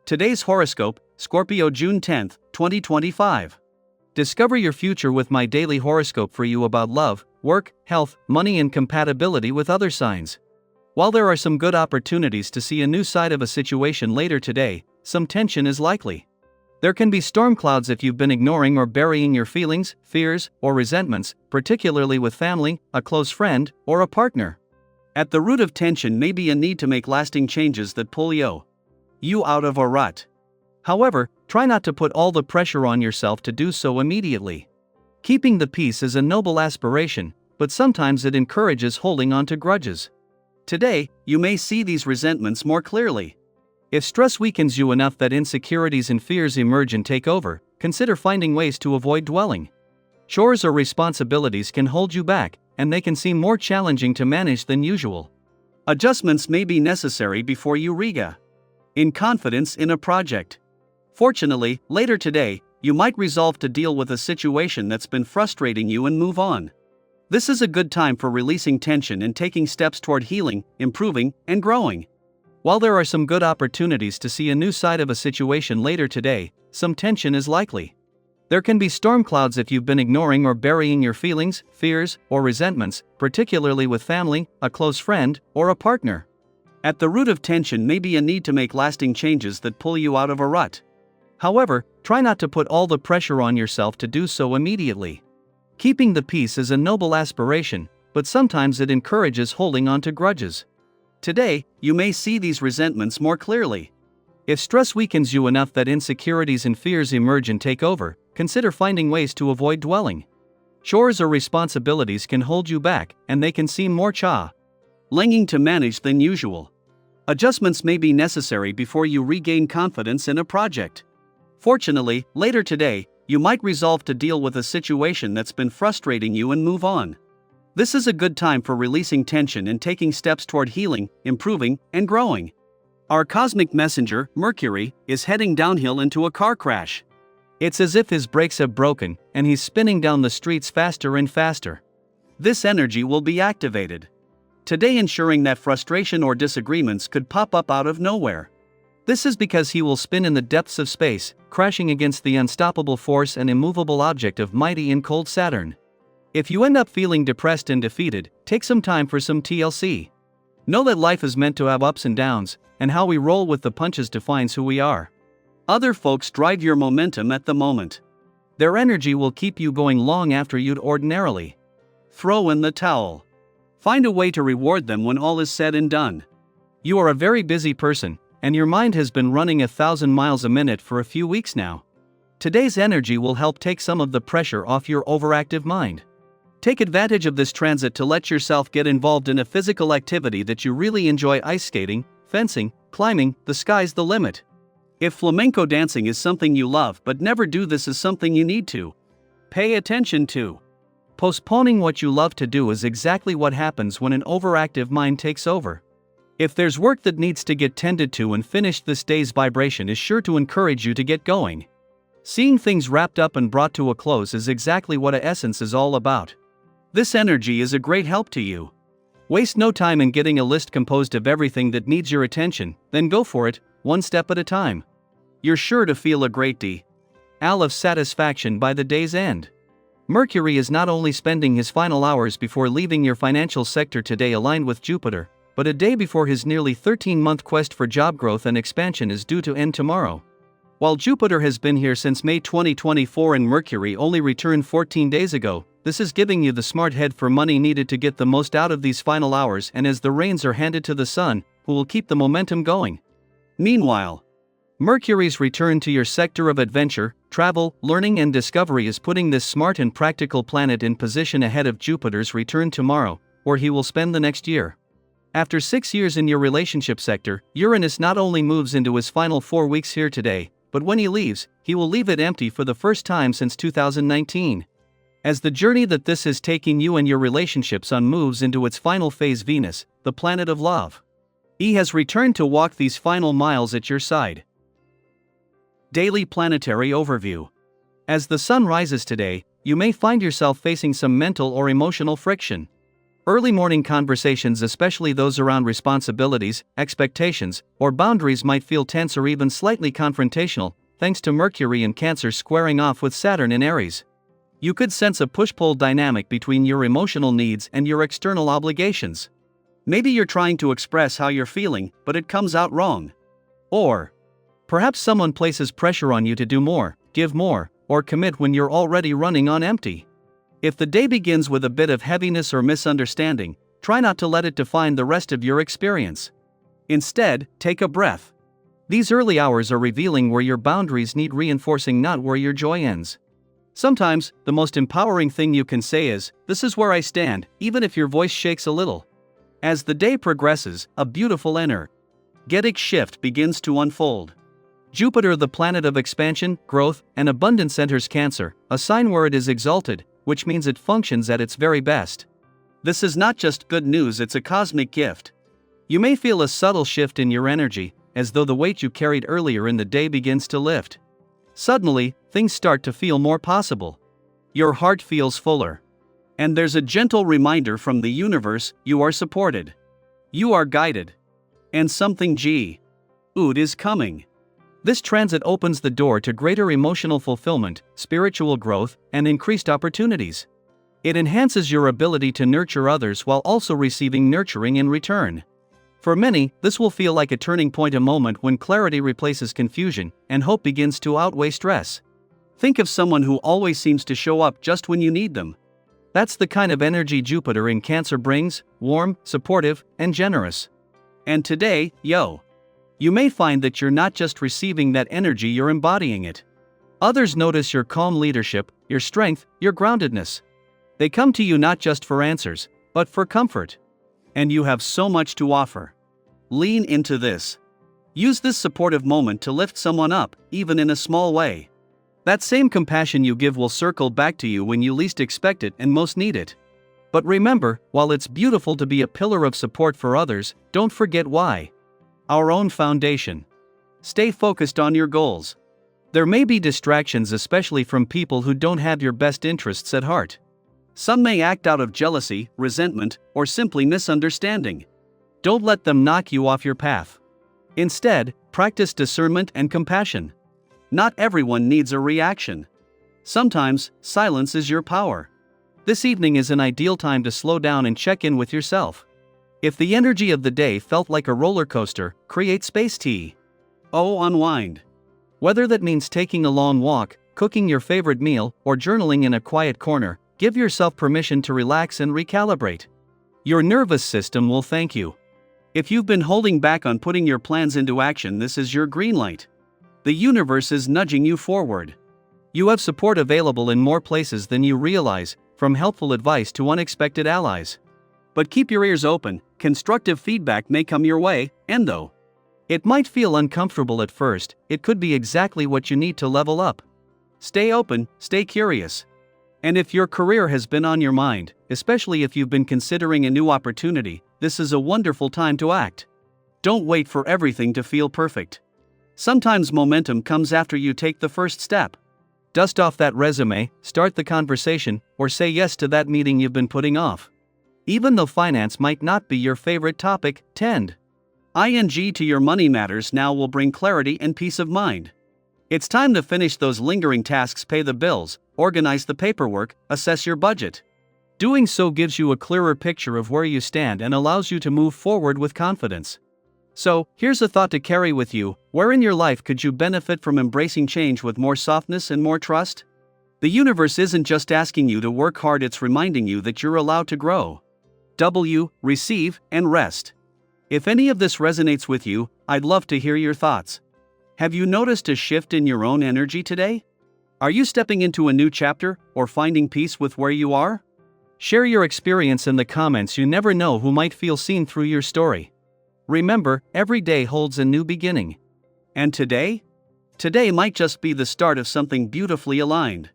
Today's horoscope, Scorpio June 10, 2025. Discover your future with my daily horoscope for you about love, work, health, money and compatibility with other signs. While there are some good opportunities to see a new side of a situation later today, some tension is likely. There can be storm clouds if you've been ignoring or burying your feelings, fears, or resentments, particularly with family, a close friend, or a partner. At the root of tension may be a need to make lasting changes that pull you out of a rut. However, try not to put all the pressure on yourself to do so immediately. Keeping the peace is a noble aspiration, but sometimes it encourages holding on to grudges. Today, you may see these resentments more clearly. If stress weakens you enough that insecurities and fears emerge and take over, consider finding ways to avoid dwelling. Chores or responsibilities can hold you back, and they can seem more challenging to manage than usual. Adjustments may be necessary before you regain confidence in a project. Fortunately, later today, you might resolve to deal with a situation that's been frustrating you and move on. This is a good time for releasing tension and taking steps toward healing, improving, and growing. While there are some good opportunities to see a new side of a situation later today, some tension is likely. There can be storm clouds if you've been ignoring or burying your feelings, fears, or resentments, particularly with family, a close friend, or a partner. At the root of tension may be a need to make lasting changes that pull you out of a rut. However, try not to put all the pressure on yourself to do so immediately. Keeping the peace is a noble aspiration, but sometimes it encourages holding on to grudges. Today, you may see these resentments more clearly. If stress weakens you enough that insecurities and fears emerge and take over, consider finding ways to avoid dwelling. Chores or responsibilities can hold you back, and they can seem more challenging to manage than usual. Adjustments may be necessary before you regain confidence in a project. Fortunately, later today, you might resolve to deal with a situation that's been frustrating you and move on. This is a good time for releasing tension and taking steps toward healing, improving, and growing. Our cosmic messenger, Mercury, is heading downhill into a car crash. It's as if his brakes have broken, and he's spinning down the streets faster and faster. This energy will be activated today, ensuring that frustration or disagreements could pop up out of nowhere. This is because he will spin in the depths of space, crashing against the unstoppable force and immovable object of mighty and cold Saturn. If you end up feeling depressed and defeated, take some time for some TLC. Know that life is meant to have ups and downs, and how we roll with the punches defines who we are. Other folks drive your momentum at the moment. Their energy will keep you going long after you'd ordinarily throw in the towel. Find a way to reward them when all is said and done. You are a very busy person, and your mind has been running 1,000 miles a minute for a few weeks now. Today's energy will help take some of the pressure off your overactive mind. Take advantage of this transit to let yourself get involved in a physical activity that you really enjoy: ice skating, fencing, climbing. The sky's the limit. If flamenco dancing is something you love but never do, this is something you need to pay attention to. Postponing what you love to do is exactly what happens when an overactive mind takes over. If there's work that needs to get tended to and finished, this day's vibration is sure to encourage you to get going. Seeing things wrapped up and brought to a close is exactly what a essence is all about. This energy is a great help to you. Waste no time in getting a list composed of everything that needs your attention, then go for it, one step at a time. You're sure to feel a great deal of satisfaction by the day's end. Mercury is not only spending his final hours before leaving your financial sector today aligned with Jupiter, but a day before his nearly 13-month quest for job growth and expansion is due to end tomorrow. While Jupiter has been here since May 2024 and Mercury only returned 14 days ago, this is giving you the smart head for money needed to get the most out of these final hours, and as the reins are handed to the Sun, who will keep the momentum going. Meanwhile, Mercury's return to your sector of adventure, travel, learning and discovery is putting this smart and practical planet in position ahead of Jupiter's return tomorrow, where he will spend the next year. After 6 years in your relationship sector, Uranus not only moves into his final 4 weeks here today, but when he leaves, he will leave it empty for the first time since 2019. As the journey that this is taking you and your relationships on moves into its final phase, Venus, the planet of love, has returned to walk these final miles at your side. Daily planetary overview. As the Sun rises today, you may find yourself facing some mental or emotional friction. Early morning conversations, especially those around responsibilities, expectations, or boundaries, might feel tense or even slightly confrontational, thanks to Mercury in Cancer squaring off with Saturn in Aries. You could sense a push-pull dynamic between your emotional needs and your external obligations. Maybe you're trying to express how you're feeling, but it comes out wrong. Or perhaps someone places pressure on you to do more, give more, or commit when you're already running on empty. If the day begins with a bit of heaviness or misunderstanding, try not to let it define the rest of your experience. Instead, take a breath. These early hours are revealing where your boundaries need reinforcing, not where your joy ends. Sometimes, the most empowering thing you can say is, "This is where I stand," even if your voice shakes a little. As the day progresses, a beautiful energetic shift begins to unfold. Jupiter, the planet of expansion, growth, and abundance, enters Cancer, a sign where it is exalted, which means it functions at its very best. This is not just good news, it's a cosmic gift. You may feel a subtle shift in your energy, as though the weight you carried earlier in the day begins to lift. Suddenly, things start to feel more possible. Your heart feels fuller. And there's a gentle reminder from the universe: you are supported. You are guided. And something good is coming. This transit opens the door to greater emotional fulfillment, spiritual growth, and increased opportunities. It enhances your ability to nurture others while also receiving nurturing in return. For many, this will feel like a turning point, a moment when clarity replaces confusion, and hope begins to outweigh stress. Think of someone who always seems to show up just when you need them. That's the kind of energy Jupiter in Cancer brings: warm, supportive, and generous. And today, you may find that you're not just receiving that energy, you're embodying it. Others notice your calm leadership, your strength, your groundedness. They come to you not just for answers, but for comfort. And you have so much to offer. Lean into this. Use this supportive moment to lift someone up, even in a small way. That same compassion you give will circle back to you when you least expect it and most need it. But remember, while it's beautiful to be a pillar of support for others, don't forget why. Our own foundation. Stay focused on your goals. There may be distractions, especially from people who don't have your best interests at heart. Some may act out of jealousy, resentment, or simply misunderstanding. Don't let them knock you off your path. Instead, practice discernment and compassion. Not everyone needs a reaction. Sometimes, silence is your power. This evening is an ideal time to slow down and check in with yourself. If the energy of the day felt like a roller coaster, create space to unwind. Whether that means taking a long walk, cooking your favorite meal, or journaling in a quiet corner, give yourself permission to relax and recalibrate. Your nervous system will thank you. If you've been holding back on putting your plans into action, this is your green light. The universe is nudging you forward. You have support available in more places than you realize, from helpful advice to unexpected allies. But keep your ears open, constructive feedback may come your way, and though it might feel uncomfortable at first, it could be exactly what you need to level up. Stay open, stay curious. And if your career has been on your mind, especially if you've been considering a new opportunity, this is a wonderful time to act. Don't wait for everything to feel perfect. Sometimes momentum comes after you take the first step. Dust off that resume, start the conversation, or say yes to that meeting you've been putting off. Even though finance might not be your favorite topic, tend ing to your money matters now will bring clarity and peace of mind. It's time to finish those lingering tasks, pay the bills, organize the paperwork, assess your budget. Doing so gives you a clearer picture of where you stand and allows you to move forward with confidence. So, here's a thought to carry with you: where in your life could you benefit from embracing change with more softness and more trust? The universe isn't just asking you to work hard, it's reminding you that you're allowed to grow. Receive, and rest. If any of this resonates with you, I'd love to hear your thoughts. Have you noticed a shift in your own energy today? Are you stepping into a new chapter, or finding peace with where you are? Share your experience in the comments. You never know who might feel seen through your story. Remember, every day holds a new beginning. And today? Today might just be the start of something beautifully aligned.